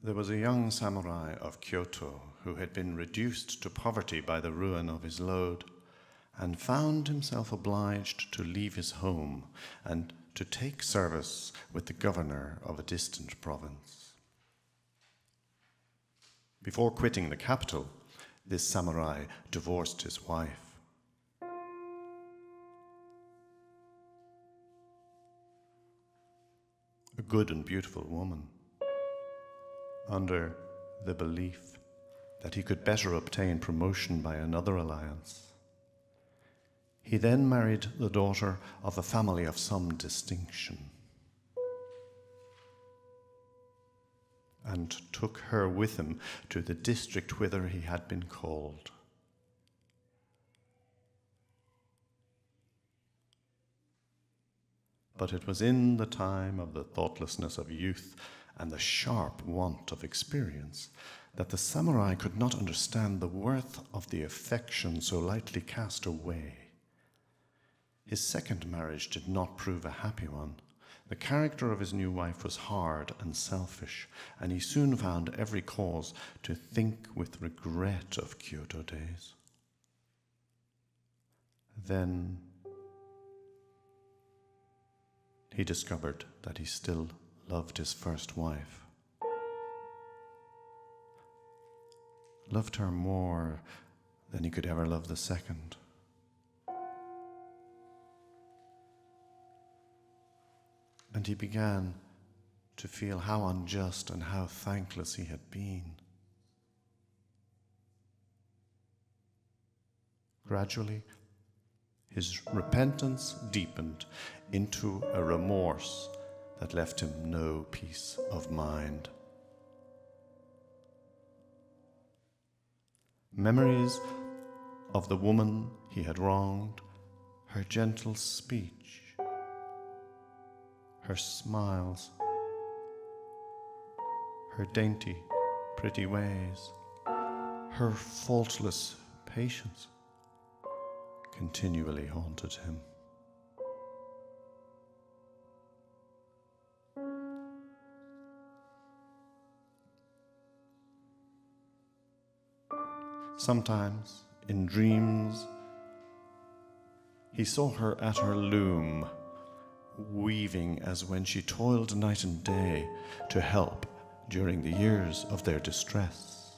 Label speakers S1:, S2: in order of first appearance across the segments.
S1: There was a young samurai of Kyoto who had been reduced to poverty by the ruin of his lode, and found himself obliged to leave his home and to take service with the governor of a distant province. Before quitting the capital, this samurai divorced his wife. A good and beautiful woman, under the belief that he could better obtain promotion by another alliance. He then married the daughter of a family of some distinction and took her with him to the district whither he had been called. But it was in the time of the thoughtlessness of youth and the sharp want of experience that the samurai could not understand the worth of the affection so lightly cast away. His second marriage did not prove a happy one. The character of his new wife was hard and selfish, and he soon found every cause to think with regret of Kyoto days. Then he discovered that he still loved his first wife. Loved her more than he could ever love the second. And he began to feel how unjust and how thankless he had been. Gradually, his repentance deepened into a remorse that left him no peace of mind. Memories of the woman he had wronged, her gentle speech, her smiles, her dainty, pretty ways, her faultless patience continually haunted him. Sometimes, in dreams, he saw her at her loom, weaving as when she toiled night and day to help during the years of their distress.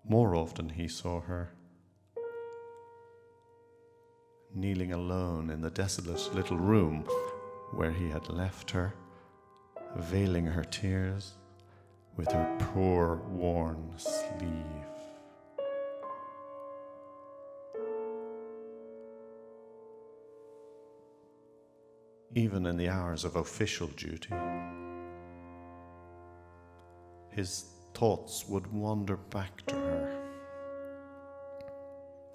S1: More often he saw her kneeling alone in the desolate little room where he had left her, veiling her tears with her poor worn sleeve. Even in the hours of official duty, his thoughts would wander back to her.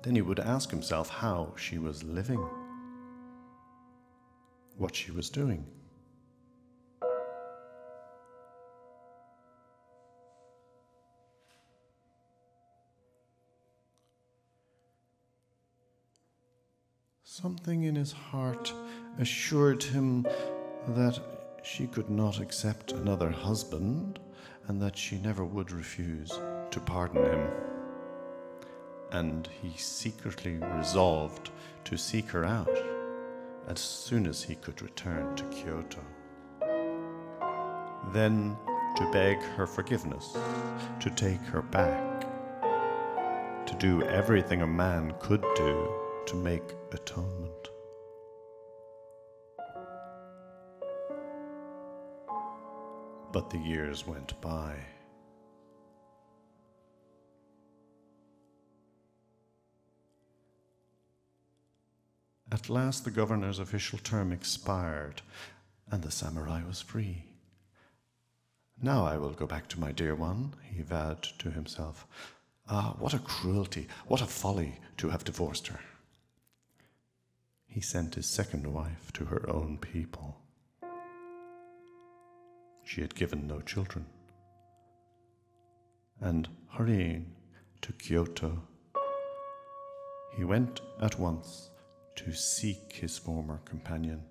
S1: Then he would ask himself how she was living, what she was doing. Something in his heart assured him that she could not accept another husband and that she never would refuse to pardon him. And he secretly resolved to seek her out as soon as he could return to Kyoto. Then to beg her forgiveness, to take her back, to do everything a man could do to make atonement. But the years went by. At last the governor's official term expired, and the samurai was free. Now I will go back to my dear one, he vowed to himself. Ah, what a cruelty, what a folly to have divorced her. He sent his second wife to her own people. She had given no children. And hurrying to Kyoto, he went at once to seek his former companion,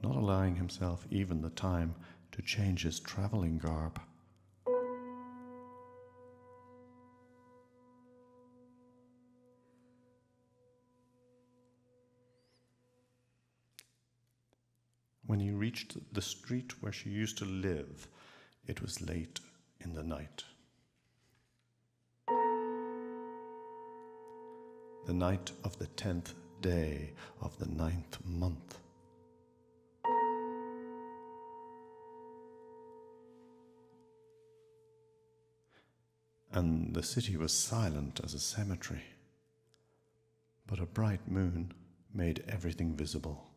S1: not allowing himself even the time to change his traveling garb. When he reached the street where she used to live, it was late in the night. The night of the 10th day of the 9th month. And the city was silent as a cemetery, but a bright moon made everything visible.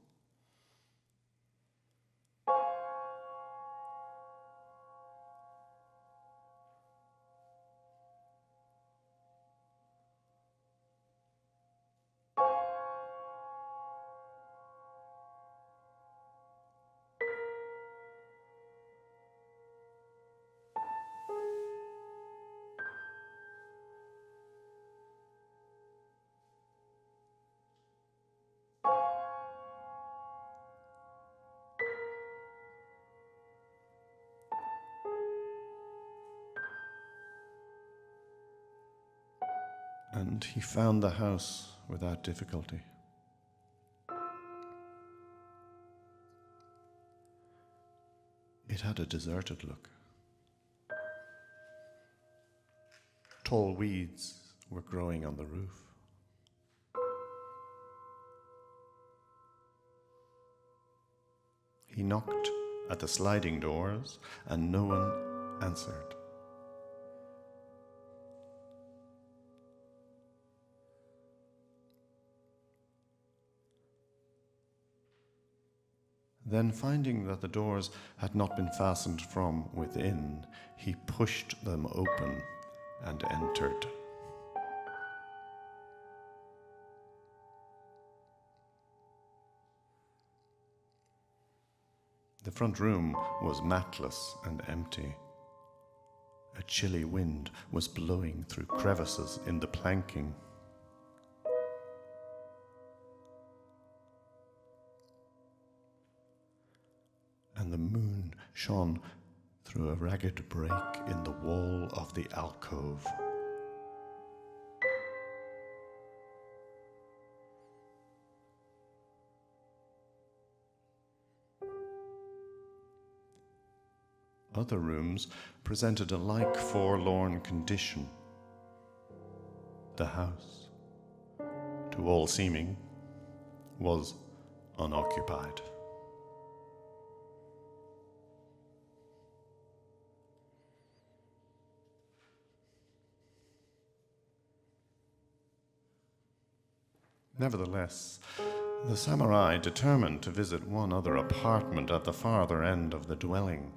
S1: And he found the house without difficulty. It had a deserted look. Tall weeds were growing on the roof. He knocked at the sliding doors, and no one answered. Then, finding that the doors had not been fastened from within, he pushed them open and entered. The front room was matless and empty. A chilly wind was blowing through crevices in the planking. And the moon shone through a ragged break in the wall of the alcove. Other rooms presented a like forlorn condition. The house, to all seeming, was unoccupied. Nevertheless, the samurai determined to visit one other apartment at the farther end of the dwelling.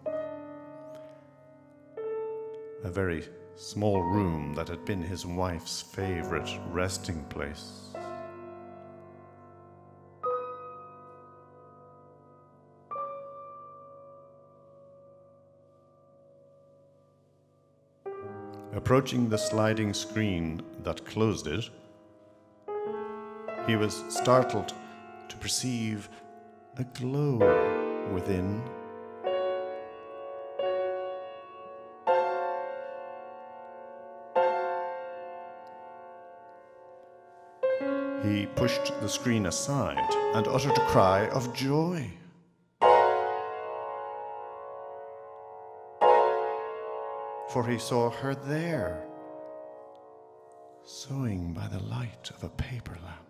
S1: A very small room that had been his wife's favorite resting place. Approaching the sliding screen that closed it, he was startled to perceive a glow within. He pushed the screen aside and uttered a cry of joy. For he saw her there, sewing by the light of a paper lamp.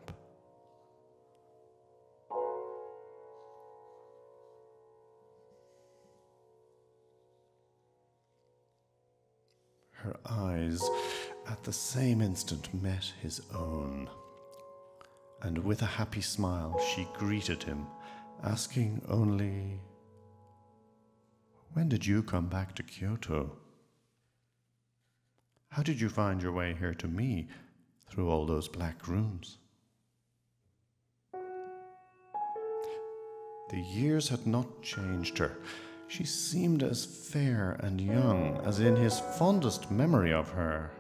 S1: Her eyes at the same instant met his own, and with a happy smile she greeted him, asking only, "When did you come back to Kyoto? How did you find your way here to me through all those black rooms?" The years had not changed her. She seemed as fair and young as in his fondest memory of her.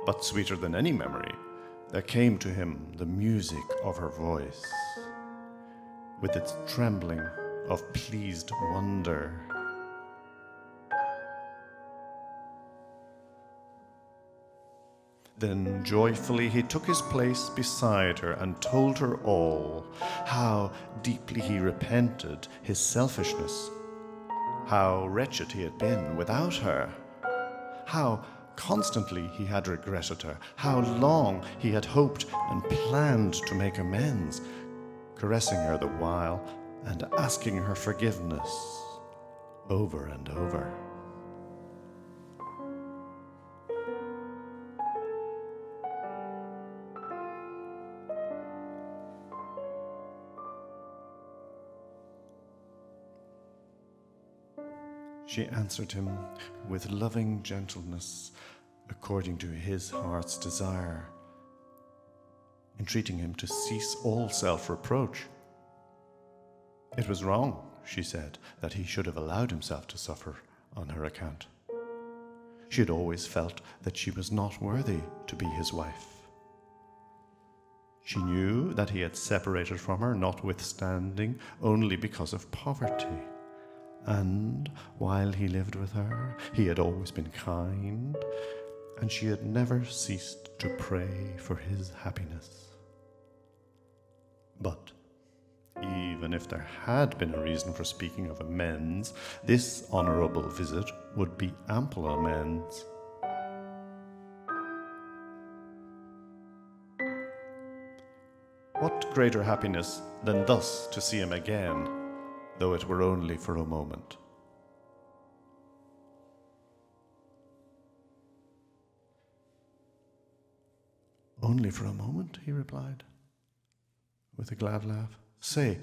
S1: But sweeter than any memory, there came to him the music of her voice. with its trembling of pleased wonder. Then joyfully he took his place beside her and told her all, how deeply he repented his selfishness, how wretched he had been without her, how constantly he had regretted her, how long he had hoped and planned to make amends, caressing her the while and asking her forgiveness over and over. She answered him with loving gentleness according to his heart's desire, entreating him to cease all self-reproach. It was wrong, she said, that he should have allowed himself to suffer on her account. She had always felt that she was not worthy to be his wife. She knew that he had separated from her, notwithstanding, only because of poverty. And while he lived with her, he had always been kind, and she had never ceased to pray for his happiness. But even if there had been a reason for speaking of amends, this honourable visit would be ample amends. What greater happiness than thus to see him again, though it were only for a moment? Only for a moment, he replied, with a glad laugh. Say,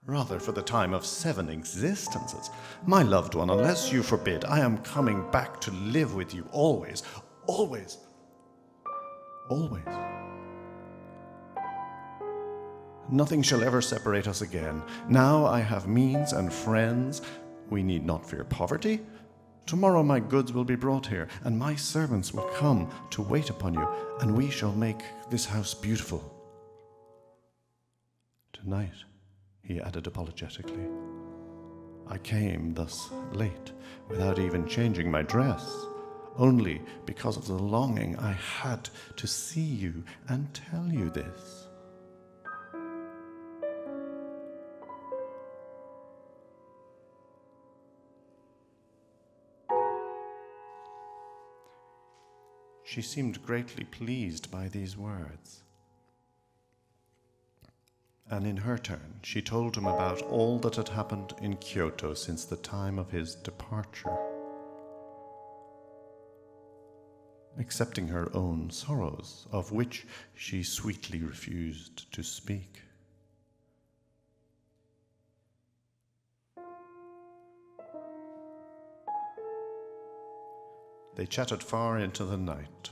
S1: rather for the time of 7 existences. My loved one, unless you forbid, I am coming back to live with you always, always, always. Nothing shall ever separate us again. Now I have means and friends. We need not fear poverty. Tomorrow my goods will be brought here, and my servants will come to wait upon you, and we shall make this house beautiful. Tonight, he added apologetically, I came thus late, without even changing my dress, only because of the longing I had to see you and tell you this. She seemed greatly pleased by these words. And in her turn, she told him about all that had happened in Kyoto since the time of his departure, excepting her own sorrows, of which she sweetly refused to speak. They chatted far into the night.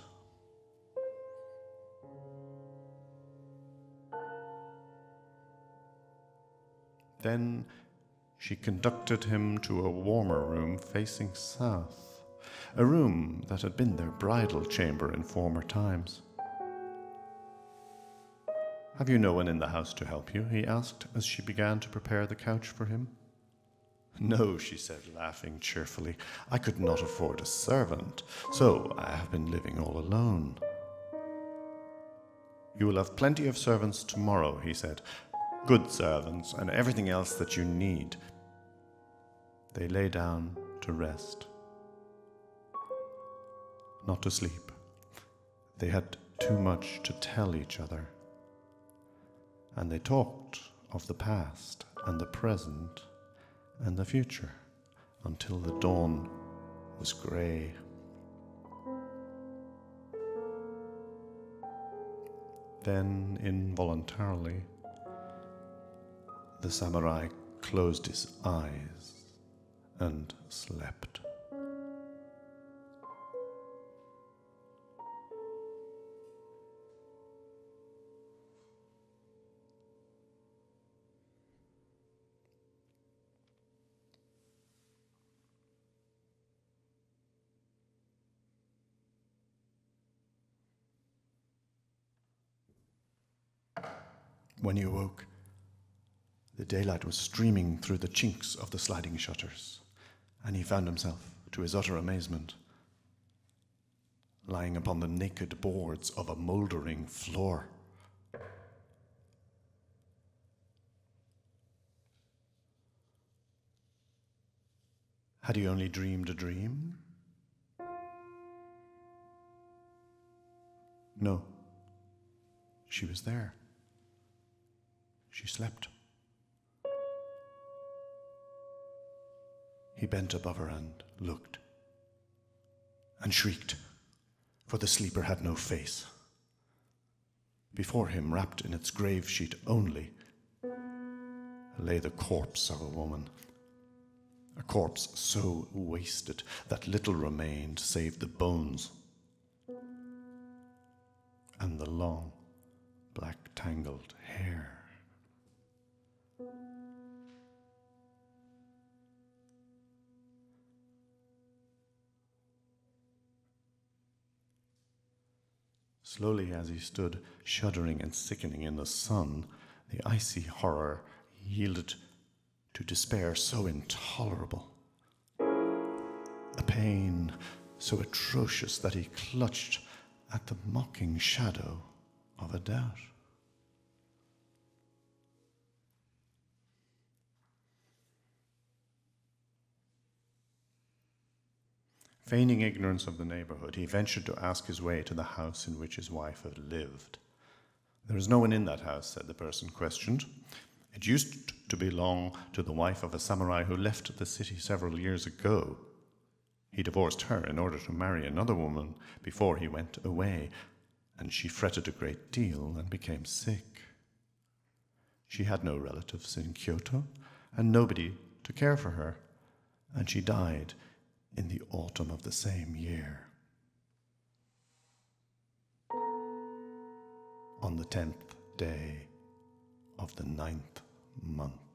S1: Then she conducted him to a warmer room facing south, a room that had been their bridal chamber in former times. Have you no one in the house to help you? He asked as she began to prepare the couch for him. No, she said, laughing cheerfully. I could not afford a servant, so I have been living all alone. You will have plenty of servants tomorrow, he said. Good servants and everything else that you need. They lay down to rest. Not to sleep. They had too much to tell each other. And they talked of the past and the present and the future until the dawn was grey. Then, involuntarily, the samurai closed his eyes and slept. When he awoke, The daylight was streaming through the chinks of the sliding shutters, and he found himself, to his utter amazement, lying upon the naked boards of a mouldering floor. Had he only dreamed a dream? No. She was there. She slept. He bent above her and looked, and shrieked, for the sleeper had no face. Before him, wrapped in its grave sheet only, lay the corpse of a woman. A corpse so wasted that little remained save the bones and the long, black tangled hair. Slowly, as he stood shuddering and sickening in the sun, the icy horror yielded to despair so intolerable, a pain so atrocious that he clutched at the mocking shadow of a doubt. Feigning ignorance of the neighborhood, he ventured to ask his way to the house in which his wife had lived. "There is no one in that house," said the person questioned. "It used to belong to the wife of a samurai who left the city several years ago. He divorced her in order to marry another woman before he went away, and she fretted a great deal and became sick. She had no relatives in Kyoto and nobody to care for her, and she died in the autumn of the same year. On the 10th day of the 9th month.